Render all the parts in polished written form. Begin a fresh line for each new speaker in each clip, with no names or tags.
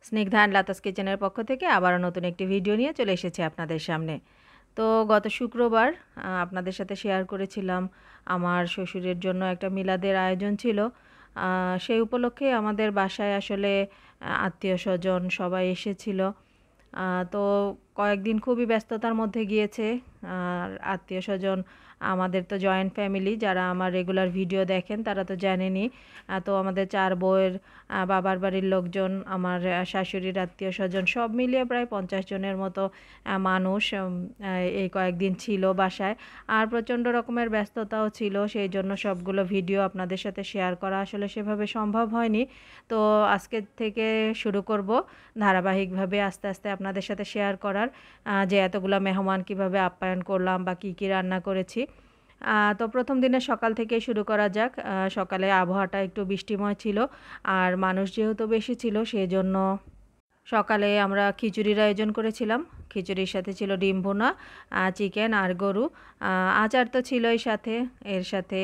Snigdha and Lata's কিচেনের পক্ষ থেকে আবারও নতুন একটি ভিডিও নিয়ে চলে এসেছি আপনাদের সামনে। তো গত শুক্রবার আপনাদের সাথে শেয়ার করেছিলাম আমার শ্বশুরের জন্য একটা মিলাদের আয়োজন ছিল। সেই উপলক্ষে আমাদের বাসায় আসলে আত্মীয়স্বজন সবাই এসেছিল। তো কয়েকদিন খুবই ব্যস্ততার মধ্যে গিয়েছে। আর আত্মীয়স্বজন আমাদের তো জয়েন্ট ফ্যামিলি, যারা আমার রেগুলার ভিডিও দেখেন তারা তো জানেনই। তো আমাদের 4 বউয়ের বাবার বাড়ির লোকজন, আমার শাশুড়ির আত্মীয়স্বজন সব মিলিয়ে প্রায় 50 জনের মতো মানুষ এই কয়েকদিন ছিল বাসায়। আর প্রচণ্ড রকমের ব্যস্ততাও ছিল, সেই জন্য সবগুলো ভিডিও আপনাদের সাথে শেয়ার করা আসলে সেভাবে সম্ভব হয়নি। তো আজকে থেকে শুরু করব ধারাবাহিকভাবে আস্তে আস্তে আপনাদের সাথে শেয়ার করার, যে এতগুলো মেহমান কিভাবে আপ্যায়ন করলাম বা কী কী রান্না করেছি। তো প্রথম দিনে সকাল থেকেই শুরু করা যাক। সকালে আবহাওয়াটা একটু বৃষ্টিময় ছিল, আর মানুষ যেহেতু বেশি ছিল সেই জন্য সকালে আমরা খিচুড়ির আয়োজন করেছিলাম। খিচুড়ির সাথে ছিল ডিম ভুনা, চিকেন আর গরু। আচার তো ছিলই সাথে, এর সাথে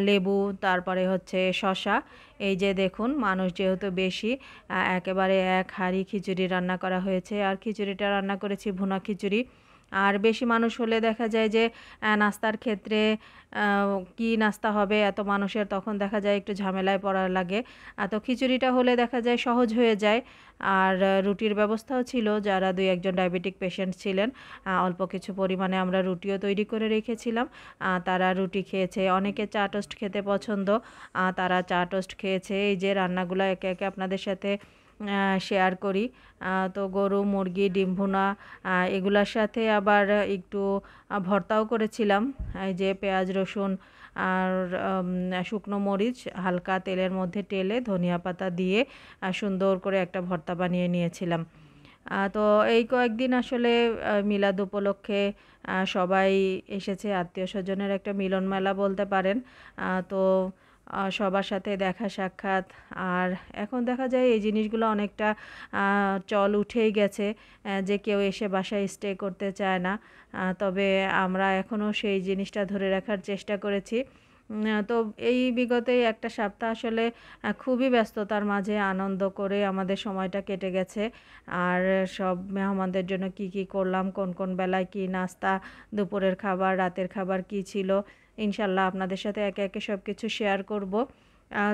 লেবু, তারপরে হচ্ছে শসা। এই যে দেখুন, মানুষ যেহেতু বেশি, একেবারে এক হাঁড়ি খিচুড়ি রান্না করা হয়েছে। আর খিচুড়িটা রান্না করেছি ভুনা খিচুড়ি। আর বেশি মানুষ হলে দেখা যায় যে নাস্তার ক্ষেত্রে কি নাস্তা হবে এত মানুষের, তখন দেখা যায় একটু ঝামেলায় পড়া লাগে। তো খিচুড়িটা হলে দেখা যায় সহজ হয়ে যায়। আর রুটির ব্যবস্থাও ছিল, যারা 2-1 জন ডায়াবেটিক পেশেন্ট ছিলেন, অল্প কিছু পরিমাণে আমরা রুটিও তৈরি করে রেখেছিলাম। তারা রুটি খেয়েছে। অনেকে চা টোস্ট খেতে পছন্দ, তারা চা টোস্ট খেয়েছে। এই যে রান্নাগুলো একে একে আপনাদের সাথে শেয়ার করি। তো গরু, মুরগি, ডিম ভুনা, এগুলার সাথে আবার একটু ভর্তাও করেছিলাম। এই যে পেঁয়াজ, রসুন আর শুকনো মরিচ হালকা তেলের মধ্যে টেলে ধনিয়া পাতা দিয়ে সুন্দর করে একটা ভর্তা বানিয়ে নিয়েছিলাম। তো এই কয়েকদিন আসলে মিলাদ উপলক্ষে সবাই এসেছে, আত্মীয়স্বজনের একটা মিলন মেলা বলতে পারেন। তো সবার সাথে দেখা সাক্ষাৎ। আর এখন দেখা যায় এই জিনিসগুলো অনেকটা চল উঠেই গেছে, যে কেউ এসে বাসায় স্টে করতে চায় না। তবে আমরা এখনও সেই জিনিসটা ধরে রাখার চেষ্টা করেছি। তো এই বিগত এই একটা সপ্তাহ আসলে খুবই ব্যস্ততার মাঝে আনন্দ করে আমাদের সময়টা কেটে গেছে। আর সব মেহমানদের জন্য কি কি করলাম, কোন কোন বেলায় কি নাস্তা, দুপুরের খাবার, রাতের খাবার কি ছিল, ইনশাল্লাহ আপনাদের সাথে একে একে সব কিছু শেয়ার করব।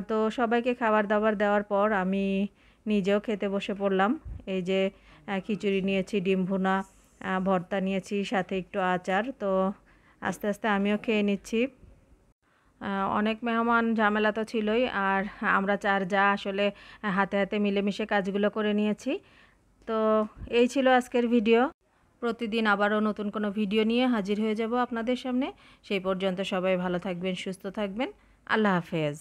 তো সবাইকে খাবার দাবার দেওয়ার পর আমি নিজেও খেতে বসে পড়লাম। এই যে খিচুড়ি নিয়েছি, ডিম ভুনা, ভর্তা নিয়েছি, সাথে একটু আচার। তো আস্তে আস্তে আমিও খেয়ে নিচ্ছি। অনেক মেহমান ঝামেলা তো ছিলই, আর আমরা 4 যা আসলে হাতে হাতে মিলেমিশে কাজগুলো করে নিয়েছি। তো এই ছিল আজকের ভিডিও। প্রতিদিন আবারও নতুন কোনো ভিডিও নিয়ে হাজির হয়ে যাব আপনাদের সামনে। সেই পর্যন্ত সবাই ভালো থাকবেন, সুস্থ থাকবেন। আল্লাহ হাফেজ।